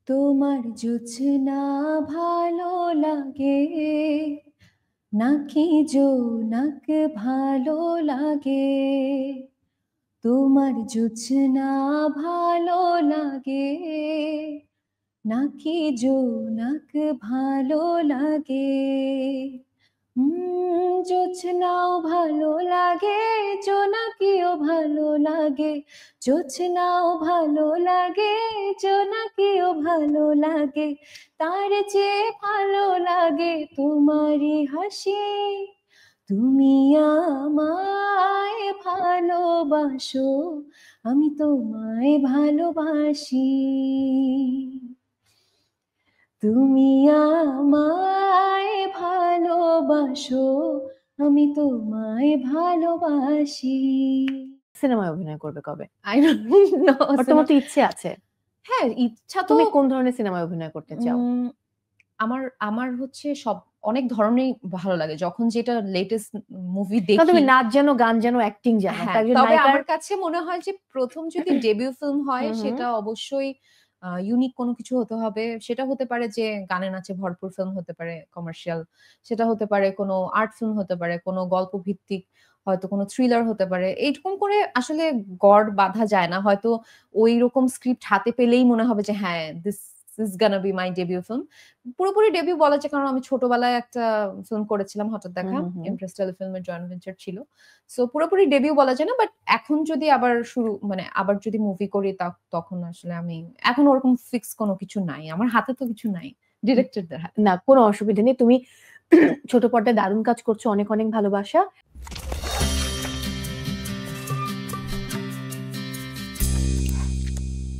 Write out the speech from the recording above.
তোমার জোছনা ভালো লাগে নাকি জোনাক ভালো লাগে? তোমার জোছনা ভালো লাগে নাকি জোনাক ভালো লাগে? জোছনাও ভালো লাগে, জোনাকিও ভালো লাগে। জোছনাও ভালো লাগে, জোনাকিও ভালো লাগে। তার চেয়ে ভালো লাগে তোমারই হাসি। তুমি আমায় ভালোবাসো, আমি তোমায় ভালোবাসি। তুমি আমায় ভালোবাসো, আমি তোমায় ভালোবাসি। সিনেমায় অভিনয় করবে কবে? I don't know. আর তোমার তো ইচ্ছে আছে। হ্যাঁ, ইচ্ছা তো তুমি কোন ধরনের সিনেমায় অভিনয় করতে চাও? আমার হচ্ছে অনেক ধরনেরই ভালো লাগে। যখন যেটা লেটেস্ট মুভি কারণ দেখি। তুমি নাচ জানো, গান জানো, অ্যাক্টিং জানো। হ্যাঁ, তাই একজন তবে নায়িকার আমার কাছে মনে হয় যে ১ম যদি ডেবিউ ফিল্ম হয় সেটা অবশ্যই ইউনিক কোনো কিছু হতে হবে। সেটা হতে পারে যে গানে নাচে ভরপুর ফিল্ম হতে পারে, কমার্শিয়াল। সেটা হতে পারে কোনো আর্ট ফিল্ম হতে পারে, কোনো গল্প ভিত্তিক হয়তো কোনো থ্রিলার হতে পারে। এইরকম করে আসলে গড় বাঁধা যায় না। হয়তো ঐরকম স্ক্রিপ্ট হাতে পেলেই মনে হবে যে হ্যাঁ, দিস ইস গonna be my debut film। পুরোপুরি ডেবিউ বলা যায় কারণ আমি ছোটবেলায় একটা ফিল্ম করেছিলাম হঠাৎ দেখা। ইমপ্রেস টেলিফিল্মের জয়েন্ট ভেঞ্চার ছিল। সো পুরোপুরি ডেবিউ বলা যায় না। বাট এখন যদি আবার আবার যদি মুভি করি তখন আসলে এখন ওরকম ফিক্স কোনো কিছু নাই। আমার হাতে তো কিছু নাই। ডিরেক্টরদের হাতে। না, কোনো অসুবিধা নেই। তুমি ছোট পর্দায় দারুণ কাজ করছো। অনেক, অনেক ভালোবাসা।